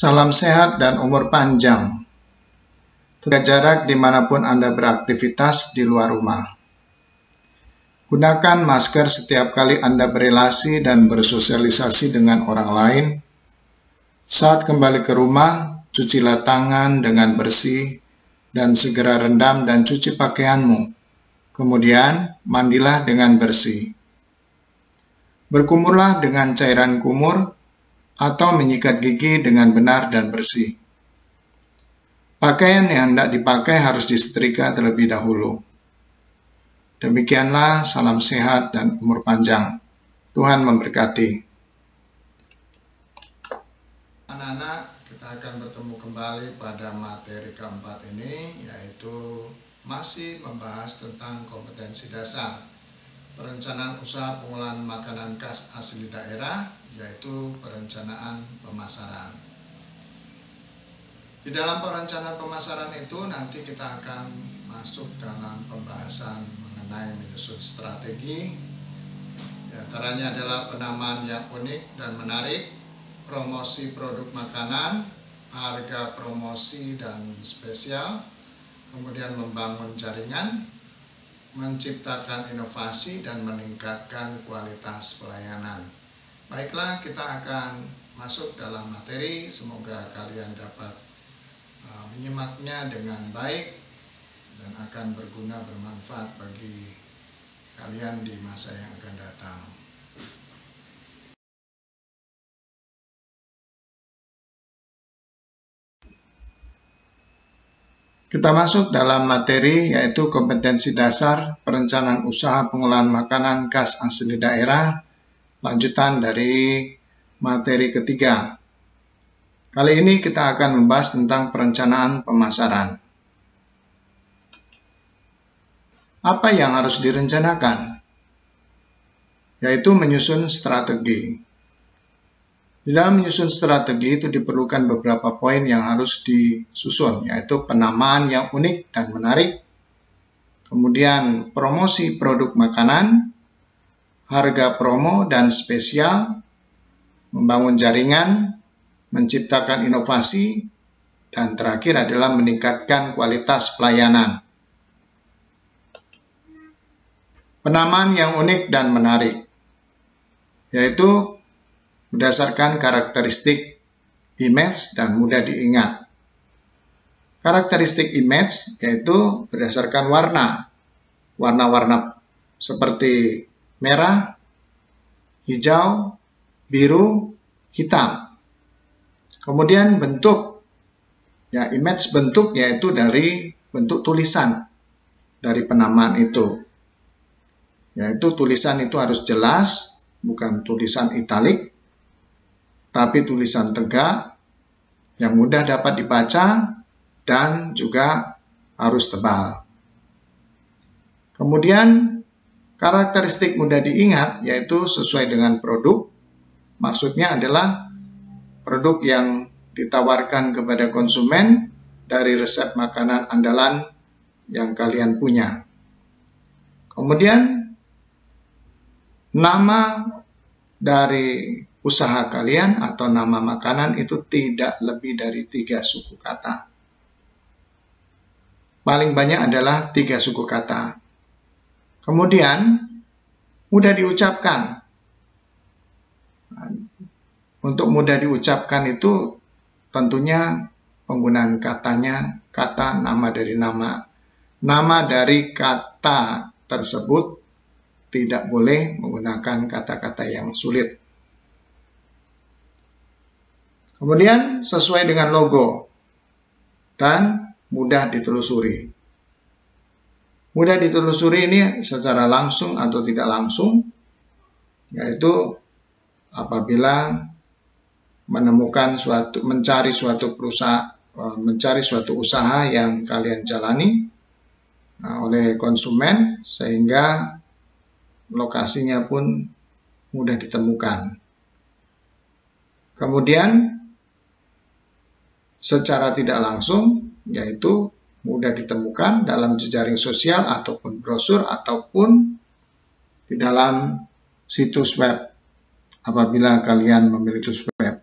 Salam sehat dan umur panjang. Jaga jarak dimanapun Anda beraktivitas di luar rumah. Gunakan masker setiap kali Anda berelasi dan bersosialisasi dengan orang lain. Saat kembali ke rumah, cucilah tangan dengan bersih dan segera rendam dan cuci pakaianmu. Kemudian, mandilah dengan bersih. Berkumurlah dengan cairan kumur atau menyikat gigi dengan benar dan bersih. Pakaian yang hendak dipakai harus disetrika terlebih dahulu. Demikianlah salam sehat dan umur panjang. Tuhan memberkati. Anak-anak, kita akan bertemu kembali pada materi keempat ini, yaitu masih membahas tentang kompetensi dasar perencanaan usaha pengolahan makanan khas asli daerah, yaitu perencanaan pemasaran. Di dalam perencanaan pemasaran itu nanti kita akan masuk dalam pembahasan mengenai menyusun strategi. Di antaranya adalah penamaan yang unik dan menarik, promosi produk makanan, harga promosi dan spesial, kemudian membangun jaringan, menciptakan inovasi dan meningkatkan kualitas pelayanan. Baiklah, kita akan masuk dalam materi. Semoga kalian dapat menyimaknya dengan baik dan akan berguna, bermanfaat bagi kalian di masa yang akan datang. Kita masuk dalam materi, yaitu kompetensi dasar perencanaan usaha pengolahan makanan khas asli daerah, lanjutan dari materi ketiga. Kali ini kita akan membahas tentang perencanaan pemasaran. Apa yang harus direncanakan? Yaitu menyusun strategi. Di dalam menyusun strategi itu diperlukan beberapa poin yang harus disusun, yaitu penamaan yang unik dan menarik, kemudian promosi produk makanan, harga promo dan spesial, membangun jaringan, menciptakan inovasi, dan terakhir adalah meningkatkan kualitas pelayanan. Penamaan yang unik dan menarik, yaitu berdasarkan karakteristik image dan mudah diingat. Karakteristik image yaitu berdasarkan warna-warna seperti merah, hijau, biru, hitam. Kemudian bentuk, image bentuk yaitu dari bentuk tulisan dari penamaan itu. Yaitu tulisan itu harus jelas, bukan tulisan italik, tapi tulisan tegak, yang mudah dapat dibaca, dan juga harus tebal. Kemudian, karakteristik mudah diingat, yaitu sesuai dengan produk. Maksudnya adalah produk yang ditawarkan kepada konsumen dari resep makanan andalan yang kalian punya. Kemudian, nama dari usaha kalian atau nama makanan itu tidak lebih dari 3 suku kata. Paling banyak adalah 3 suku kata. Kemudian, mudah diucapkan. Untuk mudah diucapkan itu tentunya penggunaan katanya, kata nama dari nama. Nama dari kata tersebut tidak boleh menggunakan kata-kata yang sulit. Kemudian sesuai dengan logo dan mudah ditelusuri. Mudah ditelusuri ini secara langsung atau tidak langsung, yaitu apabila mencari suatu usaha yang kalian jalani oleh konsumen, sehingga lokasinya pun mudah ditemukan. Kemudian secara tidak langsung, yaitu mudah ditemukan dalam jejaring sosial ataupun brosur ataupun di dalam situs web apabila kalian memiliki situs web.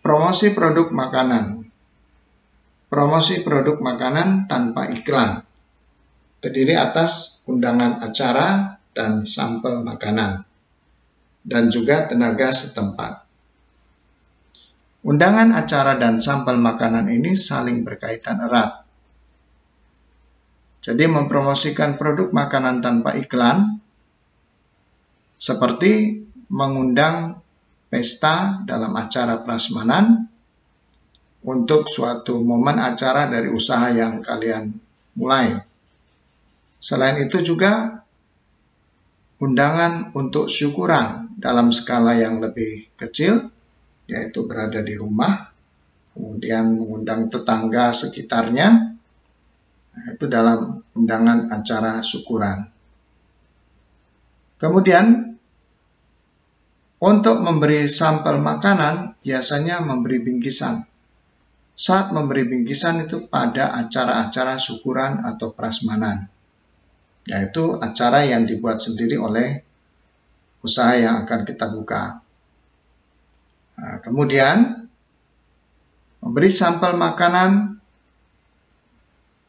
Promosi produk makanan. Promosi produk makanan tanpa iklan. Terdiri atas undangan acara dan sampel makanan, dan juga tenaga setempat. Undangan acara dan sampel makanan ini saling berkaitan erat. Jadi mempromosikan produk makanan tanpa iklan, seperti mengundang pesta dalam acara prasmanan untuk suatu momen acara dari usaha yang kalian mulai. Selain itu juga undangan untuk syukuran dalam skala yang lebih kecil, yaitu berada di rumah, kemudian mengundang tetangga sekitarnya, itu dalam undangan acara syukuran. Kemudian untuk memberi sampel makanan, biasanya memberi bingkisan. Saat memberi bingkisan itu pada acara-acara syukuran atau prasmanan, yaitu acara yang dibuat sendiri oleh usaha yang akan kita buka. Nah, kemudian memberi sampel makanan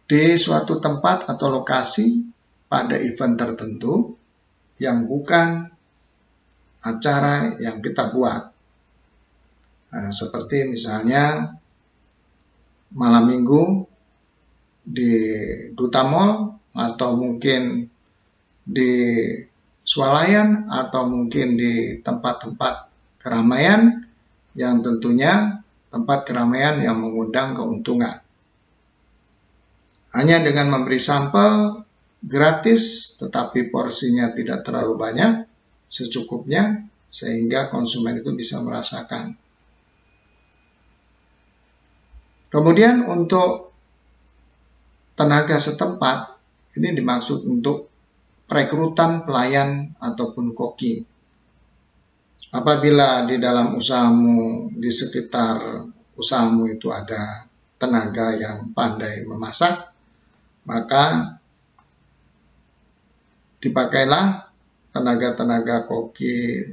di suatu tempat atau lokasi pada event tertentu yang bukan acara yang kita buat. Nah, seperti misalnya malam minggu di Duta Mall, atau mungkin di swalayan, atau mungkin di tempat-tempat keramaian yang tentunya tempat keramaian yang mengundang keuntungan. Hanya dengan memberi sampel gratis, tetapi porsinya tidak terlalu banyak, secukupnya, sehingga konsumen itu bisa merasakan. Kemudian untuk tenaga setempat, ini dimaksud untuk perekrutan pelayan ataupun koki. Apabila di dalam usahamu, di sekitar usahamu itu ada tenaga yang pandai memasak, maka dipakailah tenaga-tenaga koki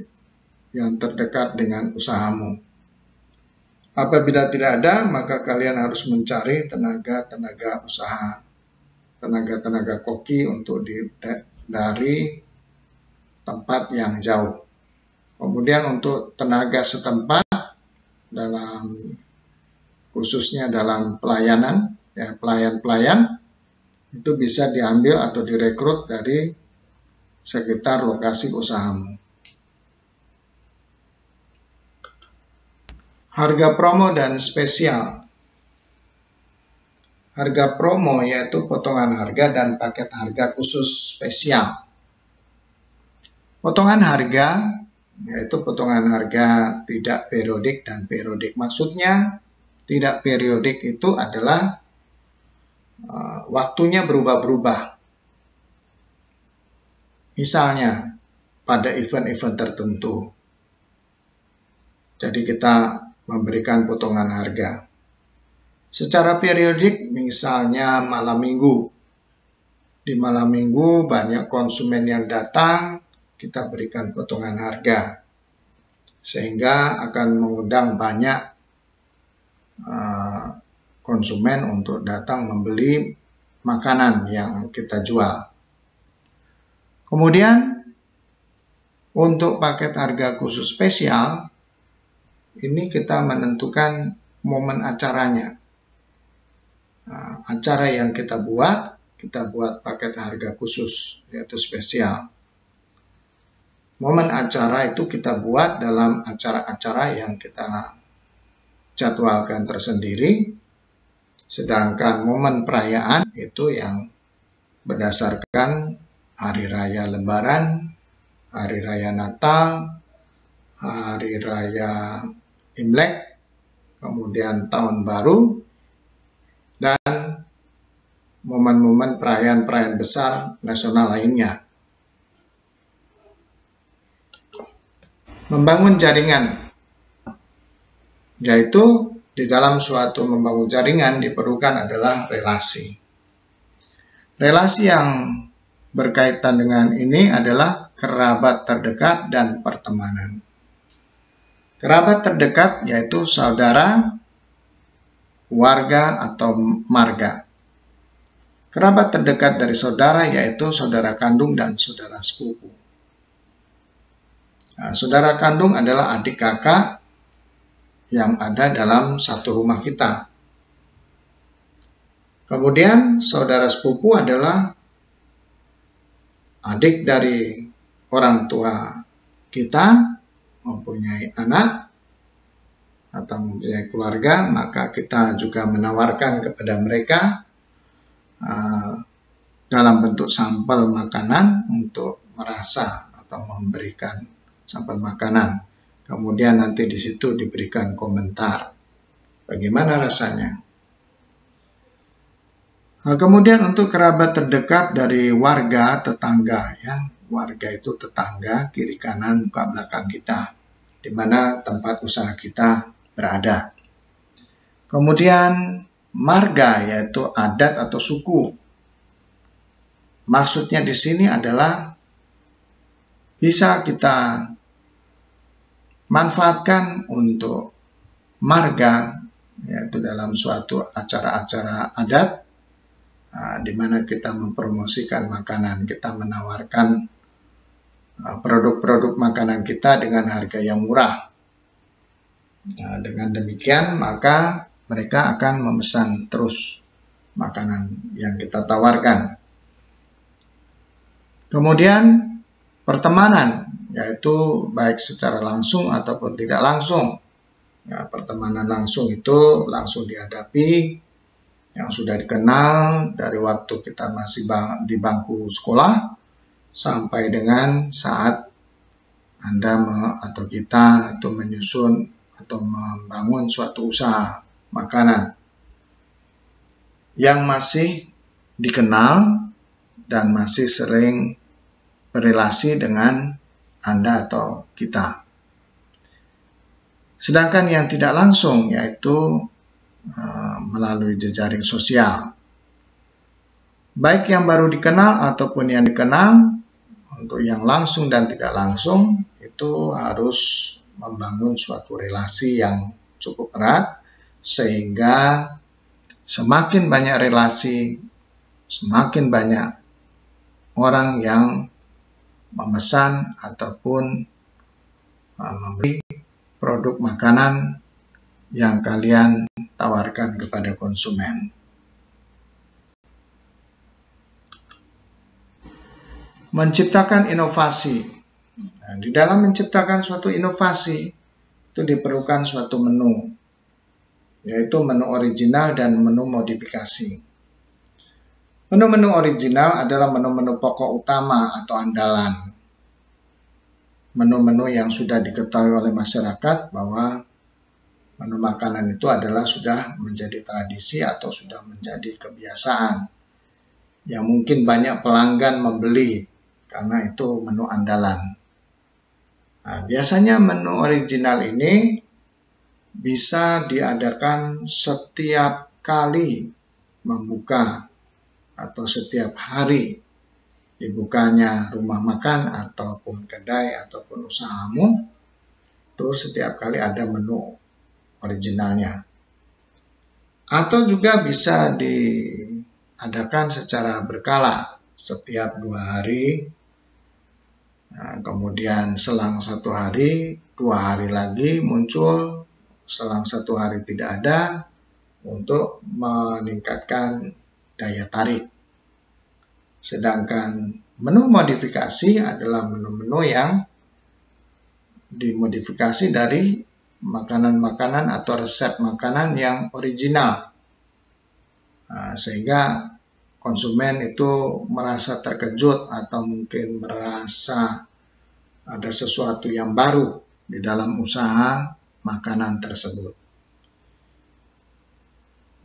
yang terdekat dengan usahamu. Apabila tidak ada, maka kalian harus mencari tenaga-tenaga usaha, tenaga-tenaga koki untuk dari tempat yang jauh. Kemudian untuk tenaga setempat, khususnya dalam pelayanan, ya, pelayan-pelayan, itu bisa diambil atau direkrut dari sekitar lokasi usahamu. Harga promo dan spesial. Harga promo yaitu potongan harga dan paket harga khusus spesial. Potongan harga yaitu potongan harga tidak periodik dan periodik. Maksudnya tidak periodik itu adalah waktunya berubah-berubah. Misalnya pada event-event tertentu. Jadi kita memberikan potongan harga. Secara periodik, misalnya malam minggu. Di malam minggu banyak konsumen yang datang, kita berikan potongan harga. Sehingga akan mengundang banyak konsumen untuk datang membeli makanan yang kita jual. Kemudian untuk paket harga khusus spesial, ini kita menentukan momen acaranya. Nah, acara yang kita buat paket harga khusus, yaitu spesial. Momen acara itu kita buat dalam acara-acara yang kita jadwalkan tersendiri, sedangkan momen perayaan itu yang berdasarkan hari raya Lebaran, hari raya Natal, hari raya Imlek, kemudian tahun baru, dan momen-momen perayaan-perayaan besar nasional lainnya. Membangun jaringan, yaitu di dalam suatu membangun jaringan diperlukan adalah relasi. Relasi yang berkaitan dengan ini adalah kerabat terdekat dan pertemanan. Kerabat terdekat yaitu saudara, warga, atau marga. Kerabat terdekat dari saudara yaitu saudara kandung dan saudara sepupu. Nah, saudara kandung adalah adik kakak yang ada dalam satu rumah kita. Kemudian saudara sepupu adalah adik dari orang tua kita, mempunyai anak atau mempunyai keluarga, maka kita juga menawarkan kepada mereka dalam bentuk sampel makanan untuk merasa atau memberikan sampel makanan. Kemudian nanti di situ diberikan komentar bagaimana rasanya. Nah, kemudian untuk kerabat terdekat dari warga, tetangga, ya, warga itu tetangga kiri kanan muka belakang kita, di mana tempat usaha kita berada. Kemudian marga yaitu adat atau suku. Maksudnya di sini adalah bisa kita manfaatkan untuk marga, yaitu dalam suatu acara-acara adat, di mana kita mempromosikan makanan, kita menawarkan produk-produk makanan kita dengan harga yang murah. Nah, dengan demikian maka mereka akan memesan terus makanan yang kita tawarkan. Kemudian pertemanan, yaitu baik secara langsung ataupun tidak langsung. Ya, pertemanan langsung itu langsung dihadapi, yang sudah dikenal dari waktu kita masih di bangku sekolah sampai dengan saat Anda atau kita itu menyusun atau membangun suatu usaha makanan yang masih dikenal dan masih sering berrelasi dengan Anda atau kita. Sedangkan yang tidak langsung yaitu melalui jejaring sosial. Baik yang baru dikenal ataupun yang dikenal, untuk yang langsung dan tidak langsung itu harus membangun suatu relasi yang cukup erat, sehingga semakin banyak relasi, semakin banyak orang yang memesan ataupun membeli produk makanan yang kalian tawarkan kepada konsumen. Menciptakan inovasi. Nah, di dalam menciptakan suatu inovasi itu diperlukan suatu menu, yaitu menu original dan menu modifikasi. Menu-menu original adalah menu-menu pokok utama atau andalan. Menu-menu yang sudah diketahui oleh masyarakat bahwa menu makanan itu adalah sudah menjadi tradisi atau sudah menjadi kebiasaan yang mungkin banyak pelanggan membeli karena itu menu andalan. Nah, biasanya menu original ini bisa diadakan setiap kali membuka atau setiap hari dibukanya rumah makan ataupun kedai ataupun usahamu, itu setiap kali ada menu originalnya. Atau juga bisa diadakan secara berkala setiap 2 hari, nah, kemudian selang 1 hari, 2 hari lagi muncul, selang 1 hari tidak ada, untuk meningkatkan daya tarik. Sedangkan menu modifikasi adalah menu-menu yang dimodifikasi dari makanan-makanan atau resep makanan yang original. Nah, sehingga konsumen itu merasa terkejut atau mungkin merasa ada sesuatu yang baru di dalam usaha makanan tersebut.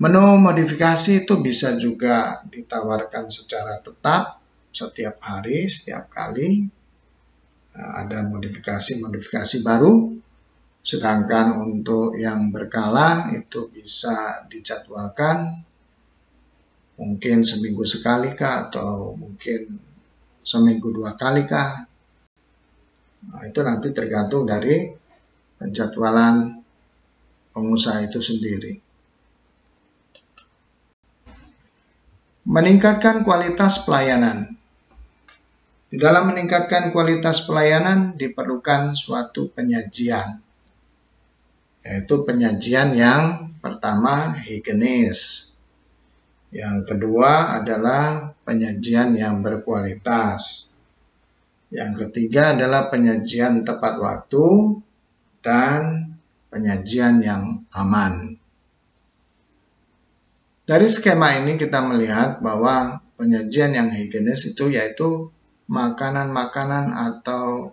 Menu modifikasi itu bisa juga ditawarkan secara tetap setiap hari, setiap kali. Ada modifikasi-modifikasi baru. Sedangkan untuk yang berkala itu bisa dijadwalkan mungkin seminggu sekali kah atau mungkin seminggu 2 kali kah. Nah, itu nanti tergantung dari penjadwalan pengusaha itu sendiri. Meningkatkan kualitas pelayanan. Di dalam meningkatkan kualitas pelayanan diperlukan suatu penyajian, yaitu penyajian yang pertama higienis, yang kedua adalah penyajian yang berkualitas, yang ketiga adalah penyajian tepat waktu, dan penyajian yang aman. Dari skema ini kita melihat bahwa penyajian yang higienis itu yaitu makanan-makanan atau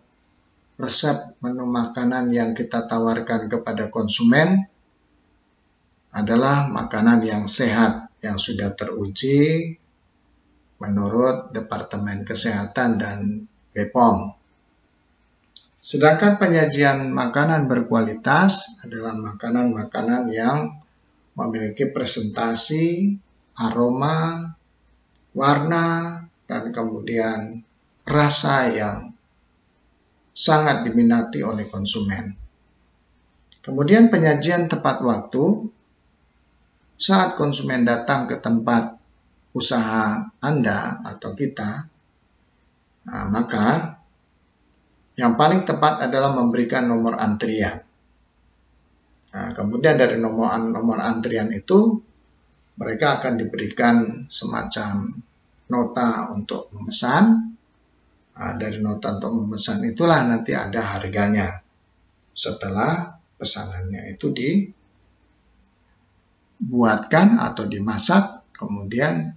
resep menu makanan yang kita tawarkan kepada konsumen adalah makanan yang sehat, yang sudah teruji menurut Departemen Kesehatan dan BPOM. Sedangkan penyajian makanan berkualitas adalah makanan-makanan yang memiliki presentasi, aroma, warna, dan kemudian rasa yang sangat diminati oleh konsumen. Kemudian penyajian tepat waktu, saat konsumen datang ke tempat usaha Anda atau kita, maka yang paling tepat adalah memberikan nomor antrian. Kemudian dari nomor antrian itu, mereka akan diberikan semacam nota untuk memesan. Dari nota untuk memesan itulah nanti ada harganya setelah pesanannya itu dibuatkan atau dimasak, kemudian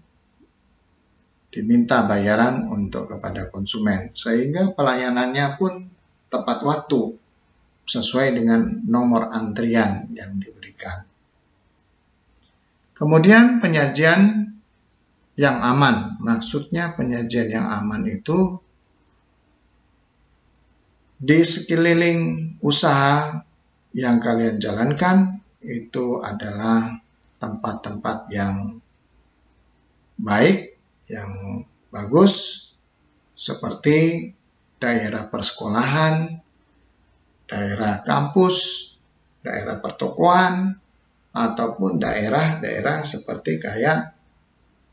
diminta bayaran untuk kepada konsumen, sehingga pelayanannya pun tepat waktu sesuai dengan nomor antrian yang diberikan. Kemudian penyajian yang aman, maksudnya penyajian yang aman itu di sekeliling usaha yang kalian jalankan itu adalah tempat-tempat yang baik, yang bagus, seperti daerah persekolahan, daerah kampus, daerah pertokoan, ataupun daerah-daerah seperti kayak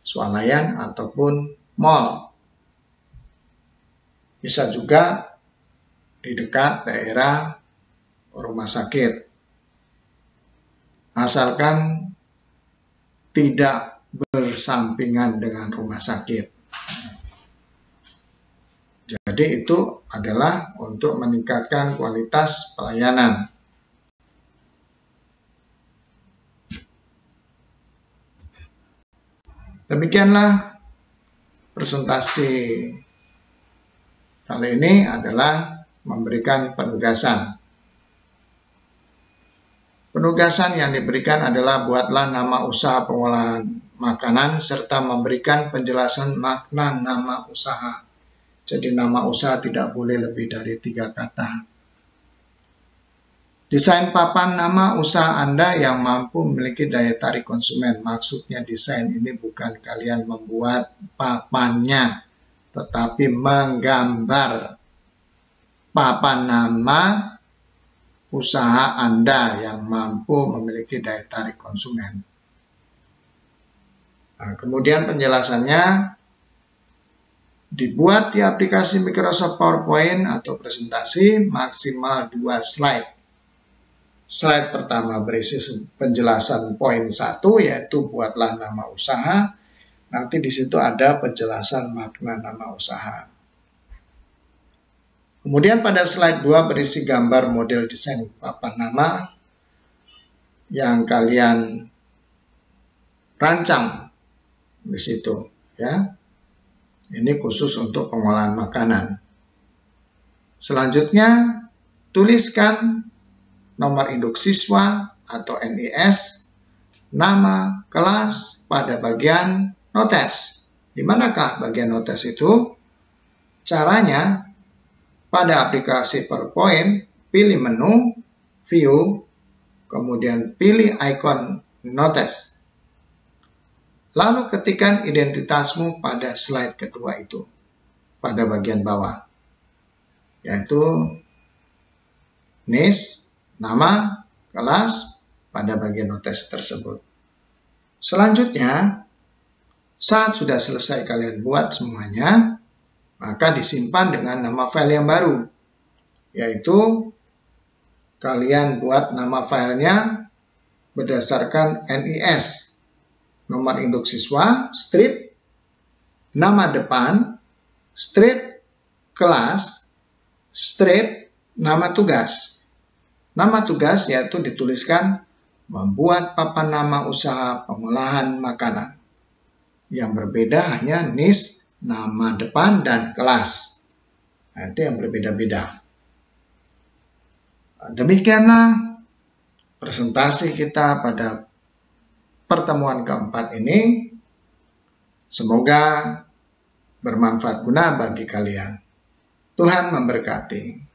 swalayan ataupun mall. Bisa juga di dekat daerah rumah sakit, asalkan tidak bersampingan dengan rumah sakit. Jadi itu adalah untuk meningkatkan kualitas pelayanan. Demikianlah presentasi kali ini adalah memberikan penugasan. Penugasan yang diberikan adalah buatlah nama usaha pengolahan makanan serta memberikan penjelasan makna nama usaha. Jadi nama usaha tidak boleh lebih dari 3 kata. Desain papan nama usaha Anda yang mampu memiliki daya tarik konsumen. Maksudnya desain ini bukan kalian membuat papannya, tetapi menggambar papan nama usaha Anda yang mampu memiliki daya tarik konsumen. Kemudian penjelasannya dibuat di aplikasi Microsoft PowerPoint atau presentasi maksimal 2 slide. Slide pertama berisi penjelasan poin 1, yaitu buatlah nama usaha. Nanti di situ ada penjelasan makna nama usaha. Kemudian pada slide 2 berisi gambar model desain papan nama yang kalian rancang di situ, ya. Ini khusus untuk pengolahan makanan. Selanjutnya, tuliskan nomor induk siswa atau NIS, nama, kelas pada bagian notes. Di manakah bagian notes itu? Caranya, pada aplikasi PowerPoint, pilih menu, view, kemudian pilih ikon notes. Lalu ketikkan identitasmu pada slide kedua itu, pada bagian bawah, yaitu NIS, nama kelas pada bagian notes tersebut. Selanjutnya, saat sudah selesai kalian buat semuanya, maka disimpan dengan nama file yang baru, yaitu kalian buat nama filenya berdasarkan NIS, nomor induk siswa, strip, nama depan, strip, kelas, strip, nama tugas. Nama tugas yaitu dituliskan membuat papan nama usaha pengolahan makanan. Yang berbeda hanya NIS, nama depan, dan kelas. Nah, itu yang berbeda-beda. Demikianlah presentasi kita pada pertemuan keempat ini. Semoga bermanfaat guna bagi kalian. Tuhan memberkati.